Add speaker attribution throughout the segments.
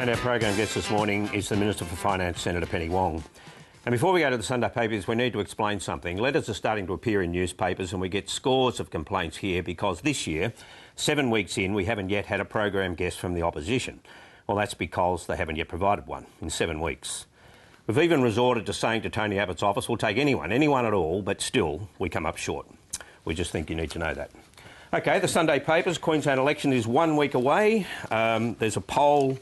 Speaker 1: And our program guest this morning is the Minister for Finance, Senator Penny Wong. And before we go to the Sunday papers, we need to explain something. Letters are starting to appear in newspapers and we get scores of complaints here because this year, 7 weeks in, we haven't yet had a program guest from the opposition. Well, that's because they haven't yet provided one in 7 weeks. We've even resorted to saying to Tony Abbott's office, we'll take anyone at all, but still we come up short. We just think you need to know that. OK, the Sunday papers. Queensland election is 1 week away. There's a poll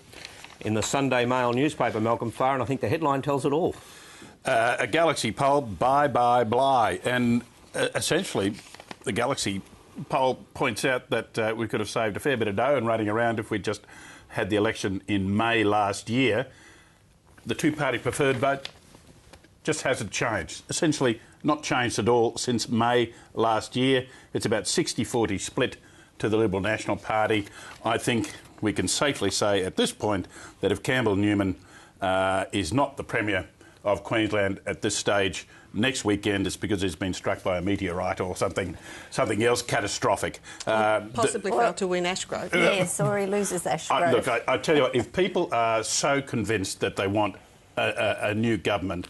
Speaker 1: in the Sunday Mail newspaper, Malcolm Farr, and I think the headline tells it all.
Speaker 2: A Galaxy poll, bye, bly. And essentially, the Galaxy poll points out that we could have saved a fair bit of dough and running around if we'd just had the election in May last year. The two-party preferred vote just hasn't changed. Essentially, not changed at all since May last year. It's about 60-40 split to the Liberal National Party. I think we can safely say at this point that if Campbell Newman is not the Premier of Queensland at this stage next weekend, it's because he's been struck by a meteorite or something else catastrophic.
Speaker 3: Possibly failed to win Ashgrove.
Speaker 4: Yes, or he loses Ashgrove.
Speaker 2: Look, I tell you what, if people are so convinced that they want a new government,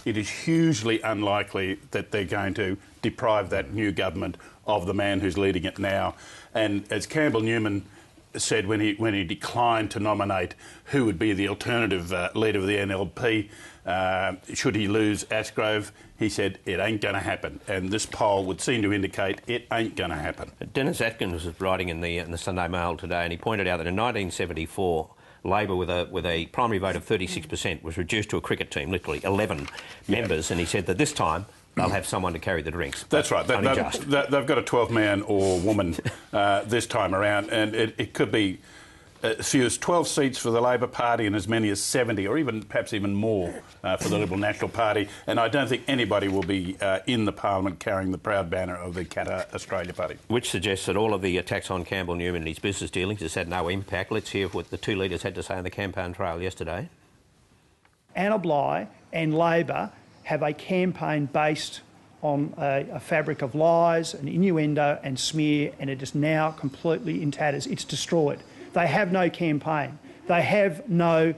Speaker 2: it is hugely unlikely that they're going to deprive that new government of the man who's leading it now. And as Campbell Newman said when he declined to nominate who would be the alternative leader of the NLP, should he lose Ashgrove, he said it ain't going to happen. And this poll would seem to indicate it ain't going to happen.
Speaker 1: Dennis Atkins was writing in the Sunday Mail today, and he pointed out that in 1974, Labor, with a primary vote of 36%, was reduced to a cricket team, literally 11 members, and he said that this time they'll have someone to carry the drinks.
Speaker 2: That's right. They've got a 12-man or woman this time around, and it could be as few as 12 seats for the Labor Party and as many as 70 or perhaps even more for the Liberal National Party. And I don't think anybody will be in the Parliament carrying the proud banner of the Qatar Australia Party.
Speaker 1: Which suggests that all of the attacks on Campbell Newman and his business dealings has had no impact. Let's hear what the two leaders had to say on the campaign trail yesterday.
Speaker 5: Anna Bligh and Labor have a campaign based on a fabric of lies and innuendo and smear, and it is now completely in tatters. It's destroyed. They have no campaign. They have no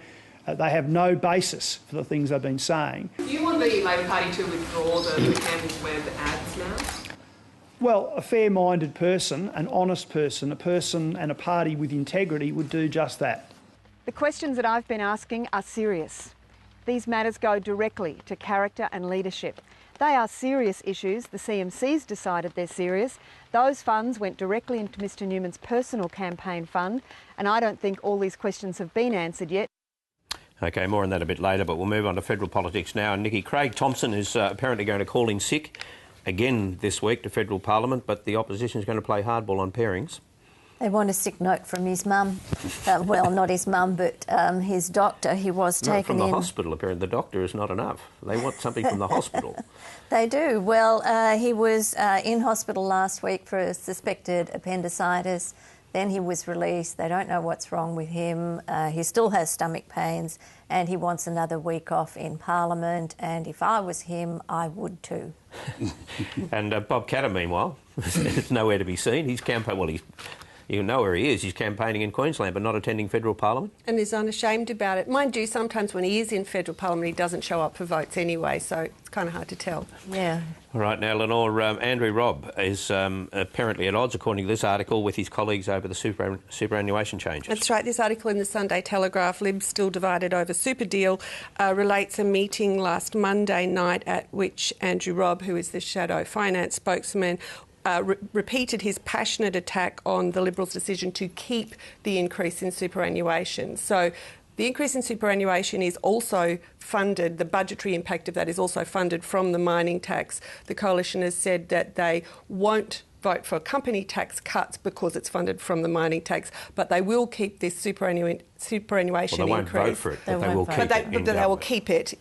Speaker 5: basis for the things they've been saying.
Speaker 3: Do you want the Labor Party to withdraw the Campbell's Web ads now?
Speaker 5: Well, a fair-minded person, an honest person, a person and a party with integrity would do just that.
Speaker 6: The questions that I've been asking are serious. These matters go directly to character and leadership. They are serious issues. The CMC's decided they're serious. Those funds went directly into Mr Newman's personal campaign fund, and I don't think all these questions have been answered yet.
Speaker 1: OK, more on that a bit later, but we'll move on to federal politics now. And Nikki, Craig Thomson is apparently going to call in sick again this week to federal parliament, but the opposition is going to play hardball on pairings.
Speaker 4: They want a sick note from his mum. Well, not his mum, but his doctor. He was taken in...
Speaker 1: From the hospital, apparently. The doctor is not enough. They want something from the hospital.
Speaker 4: They do. Well, he was in hospital last week for a suspected appendicitis. Then he was released. They don't know what's wrong with him. He still has stomach pains and he wants another week off in Parliament. And if I was him, I would too.
Speaker 1: And Bob Katter, meanwhile, is nowhere to be seen. He's campaigning... Well, you know where he is. He's campaigning in Queensland but not attending federal parliament. And
Speaker 3: is unashamed about it. Mind you, sometimes when he is in federal parliament, he doesn't show up for votes anyway, so it's kind of hard to tell.
Speaker 4: Yeah.
Speaker 1: All right, now, Lenore, Andrew Robb is apparently at odds, according to this article, with his colleagues over the superannuation changes.
Speaker 3: That's right. This article in the Sunday Telegraph, Libs still divided over super deal, relates a meeting last Monday night at which Andrew Robb, who is the shadow finance spokesman, repeated his passionate attack on the Liberals' decision to keep the increase in superannuation. So the increase in superannuation is also funded, the budgetary impact of that is also funded from the mining tax. The Coalition has said that they won't vote for company tax cuts because it's funded from the mining tax, but they will keep this superannuation increase.
Speaker 1: Well, they won't vote for it, but they will keep it in government.
Speaker 3: They will keep it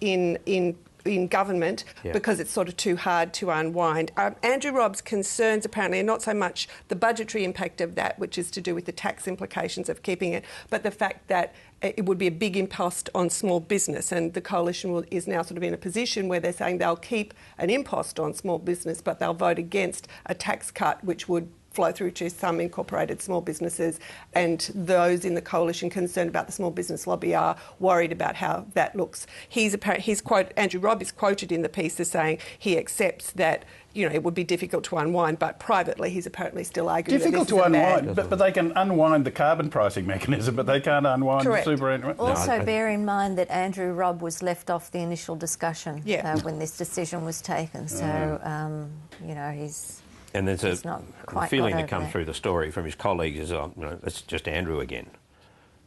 Speaker 3: in government because it's sort of too hard to unwind. Andrew Robb's concerns apparently are not so much the budgetary impact of that, which is to do with the tax implications of keeping it, but the fact that it would be a big impost on small business, and the Coalition is now sort of in a position where they're saying they'll keep an impost on small business but they'll vote against a tax cut which would flow through to some incorporated small businesses, and those in the coalition concerned about the small business lobby are worried about how that looks. Andrew Robb is quoted in the piece as saying he accepts that it would be difficult to unwind, but privately he's apparently still arguing
Speaker 2: difficult
Speaker 3: that this
Speaker 2: to
Speaker 3: is
Speaker 2: unwind, but they can unwind the carbon pricing mechanism, but they can't unwind
Speaker 3: Correct.
Speaker 2: the superannuation.
Speaker 4: Also, bear in mind that Andrew Robb was left off the initial discussion when this decision was taken. So, he's...
Speaker 1: And there's a feeling that comes
Speaker 4: there.
Speaker 1: through the story from his colleagues is, it's just Andrew again.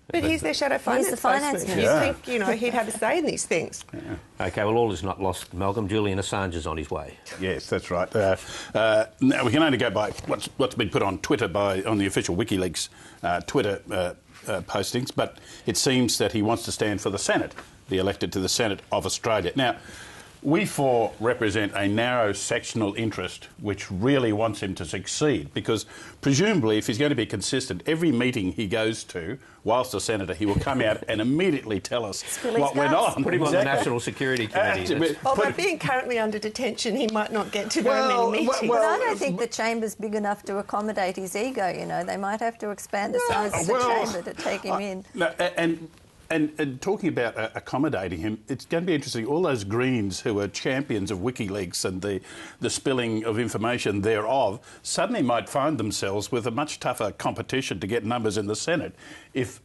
Speaker 3: But he's their shadow finance.
Speaker 4: He's the finance
Speaker 3: spokesman.
Speaker 4: minister.
Speaker 3: You'd think, he'd have a say in these things.
Speaker 1: Yeah. OK, well, all is not lost, Malcolm. Julian Assange is on his way.
Speaker 2: Yes, that's right. Now, we can only go by what's been put on Twitter on the official WikiLeaks Twitter postings, but it seems that he wants to stand for the Senate, be elected to the Senate of Australia. Now, we four represent a narrow sectional interest which really wants him to succeed, because presumably if he's going to be consistent, every meeting he goes to, whilst a senator, he will come out and immediately tell us what went on.
Speaker 1: Put him on the National Security Committee.
Speaker 3: Although being currently under detention, he might not get to very many meetings.
Speaker 4: But I don't think the chamber's big enough to accommodate his ego, They might have to expand the size of the chamber to take him in.
Speaker 2: No, and talking about accommodating him, it's going to be interesting. All those Greens who are champions of WikiLeaks and the spilling of information thereof suddenly might find themselves with a much tougher competition to get numbers in the Senate if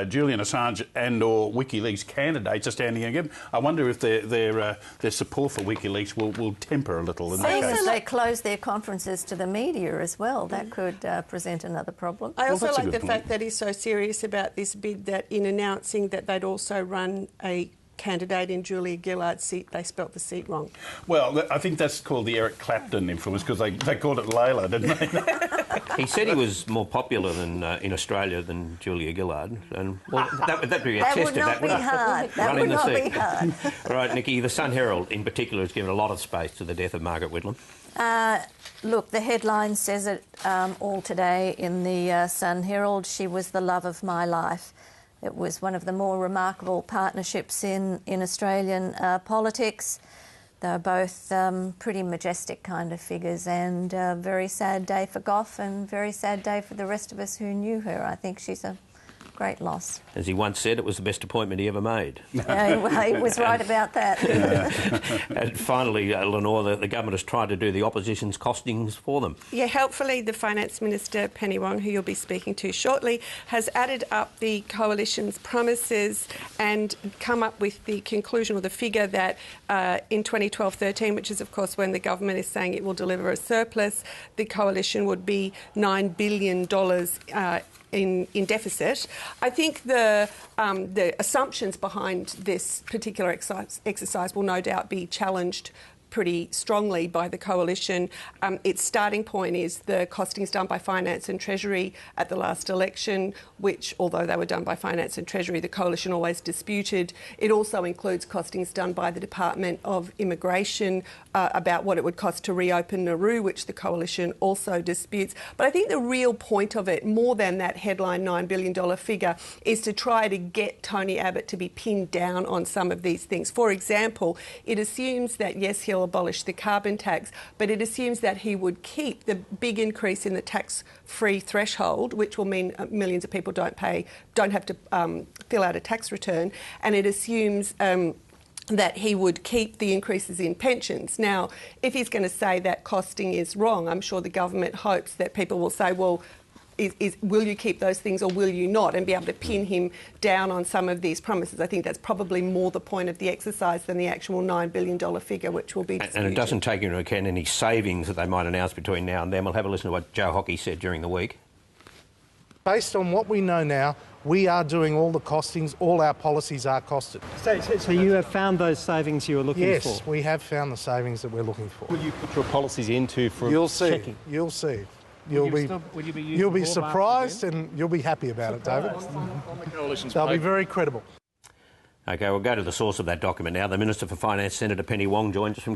Speaker 2: Julian Assange and or WikiLeaks candidates are standing against him. I wonder if their support for WikiLeaks will temper a little in that case.
Speaker 4: Also, they close their conferences to the media as well. That could present another problem.
Speaker 3: I also like the fact that he's so serious about this bid that in announcing that they'd also run a candidate in Julia Gillard's seat, they spelt the seat wrong.
Speaker 2: Well, I think that's called the Eric Clapton influence, because they called it Layla, didn't they?
Speaker 1: He said he was more popular than in Australia than Julia Gillard, and that'd be a test of that.
Speaker 4: That would not be hard. That would not be hard.
Speaker 1: Right, Nikki, the Sun Herald in particular has given a lot of space to the death of Margaret Whitlam.
Speaker 4: Look, the headline says it all today in the Sun Herald. She was the love of my life. It was one of the more remarkable partnerships in Australian politics. They were both pretty majestic kind of figures, and a very sad day for Gough and very sad day for the rest of us who knew her. I think she's a great loss.
Speaker 1: As he once said, it was the best appointment he ever made.
Speaker 4: Yeah, he was right about that.
Speaker 1: And finally, Lenore, the government has tried to do the opposition's costings for them.
Speaker 3: Yeah, helpfully, the Finance Minister, Penny Wong, who you'll be speaking to shortly, has added up the coalition's promises and come up with the conclusion or the figure that in 2012-13, which is, of course, when the government is saying it will deliver a surplus, the coalition would be $9 billion in deficit. I think the assumptions behind this particular exercise will no doubt be challenged pretty strongly by the coalition. Its starting point is the costings done by Finance and Treasury at the last election, which, although they were done by Finance and Treasury, the coalition always disputed. It also includes costings done by the Department of Immigration about what it would cost to reopen Nauru, which the coalition also disputes. But I think the real point of it, more than that headline $9 billion figure, is to try to get Tony Abbott to be pinned down on some of these things. For example, it assumes that, yes, he'll abolish the carbon tax, but it assumes that he would keep the big increase in the tax-free threshold, which will mean millions of people don't have to fill out a tax return, and it assumes that he would keep the increases in pensions. Now, if he's going to say that costing is wrong, I'm sure the government hopes that people will say, well, will you keep those things or will you not, and be able to pin him down on some of these promises. I think that's probably more the point of the exercise than the actual $9 billion figure, which will be disputed.
Speaker 1: And it doesn't take into account any savings that they might announce between now and then. We'll have a listen to what Joe Hockey said during the week.
Speaker 7: Based on what we know now, we are doing all the costings, all our policies are costed.
Speaker 8: So you have found those savings you were looking for?
Speaker 7: Yes, we have found the savings that we're looking for.
Speaker 8: Will you put your policies into for
Speaker 7: You'll see.
Speaker 8: checking?
Speaker 7: You'll see. You'll be surprised and you'll be happy about it, David. They'll be very credible.
Speaker 1: OK, we'll go to the source of that document now. The Minister for Finance, Senator Penny Wong, joins us from